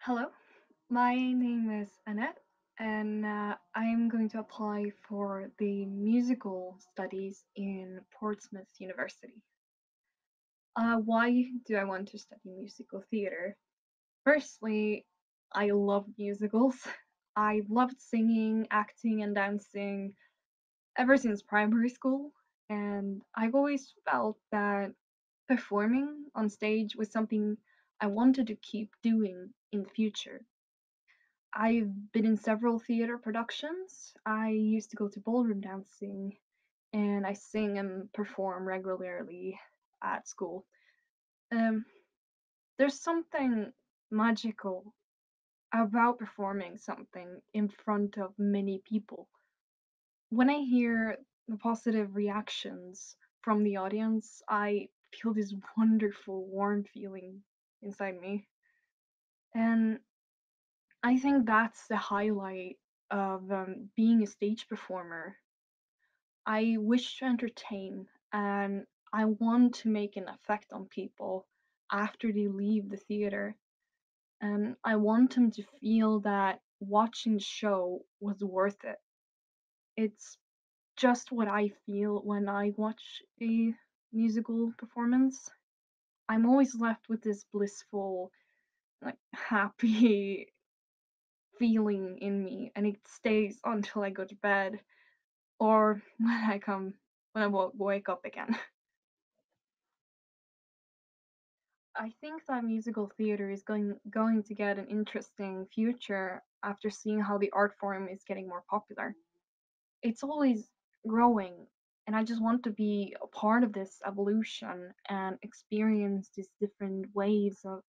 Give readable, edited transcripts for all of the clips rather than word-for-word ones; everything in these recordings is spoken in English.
Hello, my name is Annette, and I'm going to apply for the musical studies in Portsmouth University. Why do I want to study musical theater? Firstly, I love musicals. I've loved singing, acting, and dancing ever since primary school, and I've always felt that performing on stage was something I wanted to keep doing in the future. I've been in several theater productions. I used to go to ballroom dancing and I sing and perform regularly at school. Um, there's something magical about performing something in front of many people. When I hear the positive reactions from the audience, I feel this wonderful, warm feeling inside me. And I think that's the highlight of being a stage performer. I wish to entertain and I want to make an effect on people after they leave the theater. And I want them to feel that watching the show was worth it. It's just what I feel when I watch a musical performance. I'm always left with this blissful, like happy feeling in me, and it stays until I go to bed or when wake up again. I think that musical theater is going to get an interesting future after seeing how the art form is getting more popular. It's always growing, and I just want to be a part of this evolution and experience these different ways of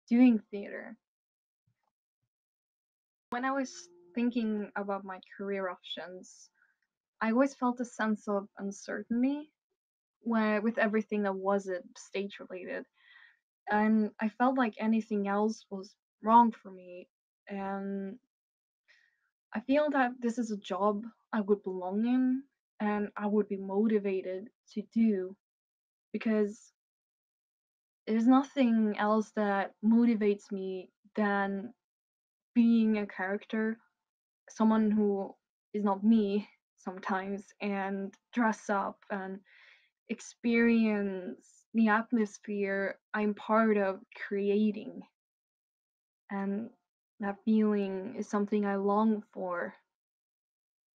doing theater. When I was thinking about my career options, I always felt a sense of uncertainty with everything that wasn't stage related, and I felt like anything else was wrong for me. And I feel that this is a job I would belong in and I would be motivated to do because there's nothing else that motivates me than being a character, someone who is not me sometimes, and dress up and experience the atmosphere I'm part of creating. And that feeling is something I long for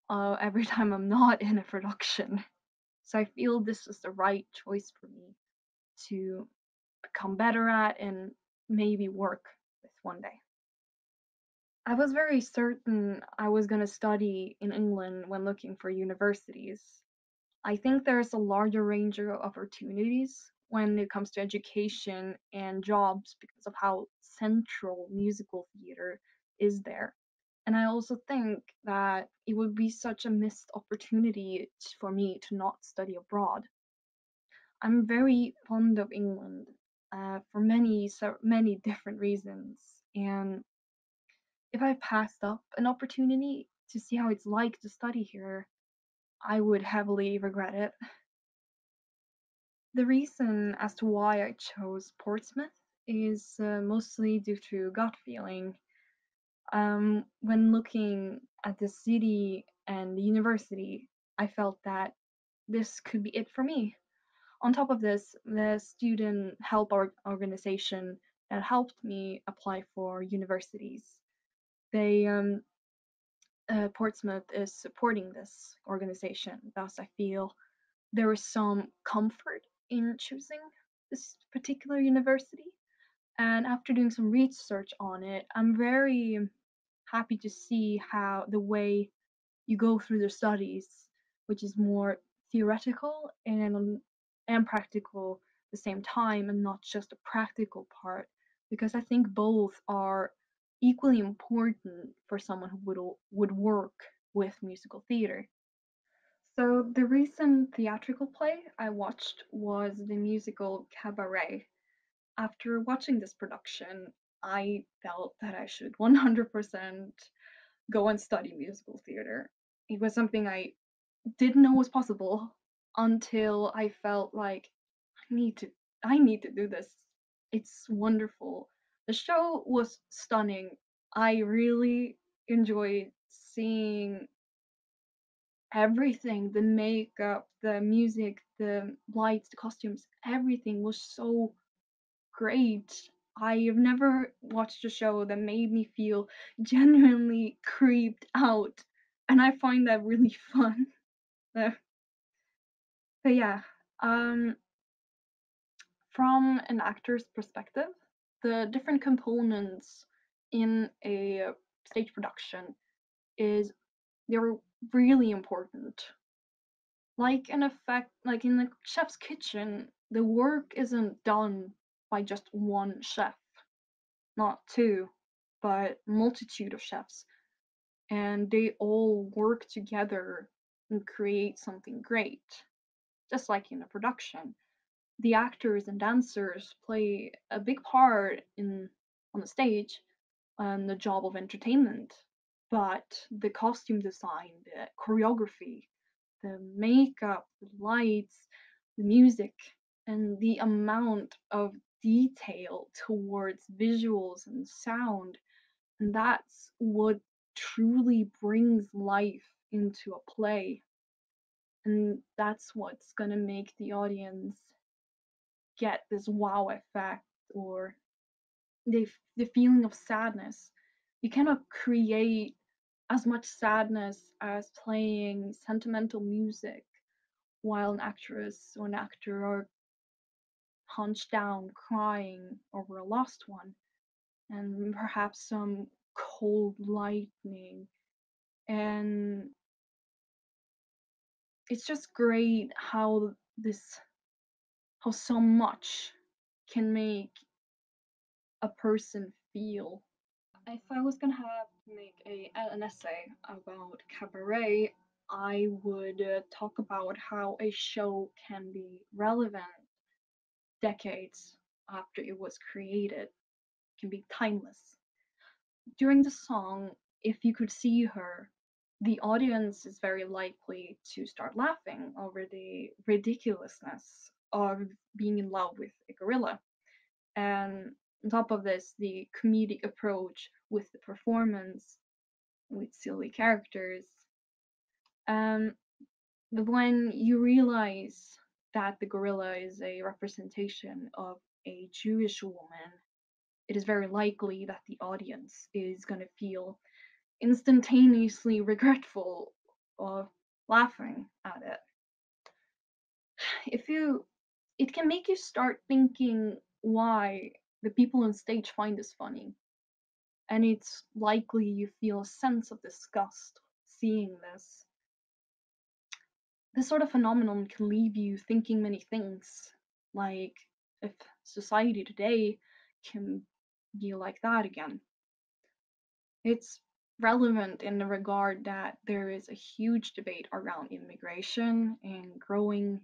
every time I'm not in a production. So I feel this is the right choice for me to become better at and maybe work with one day. I was very certain I was going to study in England when looking for universities. I think there's a larger range of opportunities when it comes to education and jobs because of how central musical theater is there. And I also think that it would be such a missed opportunity for me to not study abroad. I'm very fond of England for many different reasons, and if I passed up an opportunity to see how it's like to study here, I would heavily regret it. The reason as to why I chose Portsmouth is mostly due to gut feeling. When looking at the city and the university, I felt that this could be it for me. On top of this, the student help organization that helped me apply for universities, they Portsmouth is supporting this organization. Thus, I feel there is some comfort in choosing this particular university. And after doing some research on it, I'm very happy to see how the way you go through the studies, which is more theoretical and practical at the same time, and not just a practical part, because I think both are equally important for someone who would work with musical theater. So the recent theatrical play I watched was the musical Cabaret. After watching this production, I felt that I should 100% go and study musical theater. It was something I didn't know was possible until I felt like I need to I need to do this. It's wonderful The show was stunning. I really enjoyed seeing everything, the makeup, the music, the lights, the costumes, everything was so great. I have never watched a show that made me feel genuinely creeped out, and I find that really fun. Uh, but yeah, um, from an actor's perspective, the different components in a stage production is they're really important. Like in effect, like in the chef's kitchen, the work isn't done by just one chef, not two, but multitude of chefs, and they all work together and create something great. Just like in a production, the actors and dancers play a big part in on the stage and the job of entertainment, but the costume design, the choreography, the makeup, the lights, the music, and the amount of detail towards visuals and sound. And that's what truly brings life into a play. And that's what's gonna make the audience get this wow effect or the feeling of sadness. You cannot create as much sadness as playing sentimental music while an actress or an actor are hunched down crying over a lost one, and perhaps some cold lightning. And it's just great how so much can make a person feel. If I was gonna have to make an essay about cabaret, I would talk about how a show can be relevant decades after it was created, can be timeless. During the song, If You Could See Her, the audience is very likely to start laughing over the ridiculousness of being in love with a gorilla. And on top of this, the comedic approach with the performance, with silly characters. Um, but when you realize that the gorilla is a representation of a Jewish woman, it is very likely that the audience is going to feel instantaneously regretful of laughing at it. If you it can make you start thinking why the people on stage find this funny, and it's likely you feel a sense of disgust seeing this. This sort of phenomenon can leave you thinking many things, like if society today can be like that again. It's relevant in the regard that there is a huge debate around immigration and growing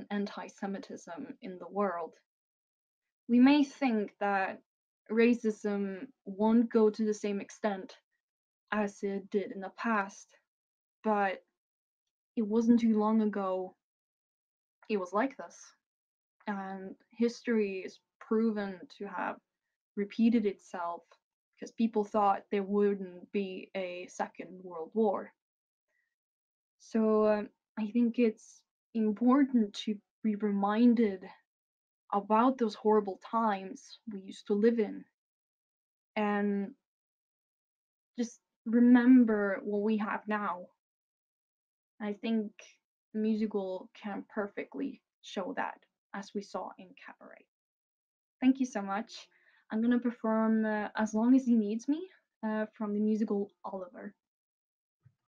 anti Semitism in the world. We may think that racism won't go to the same extent as it did in the past, but it wasn't too long ago it was like this. And history is proven to have repeated itself because people thought there wouldn't be a second world war. So I think it's important to be reminded about those horrible times we used to live in and just remember what we have now. I think the musical can perfectly show that, as we saw in Cabaret. Thank you so much. I'm gonna perform As Long as He Needs Me from the musical Oliver.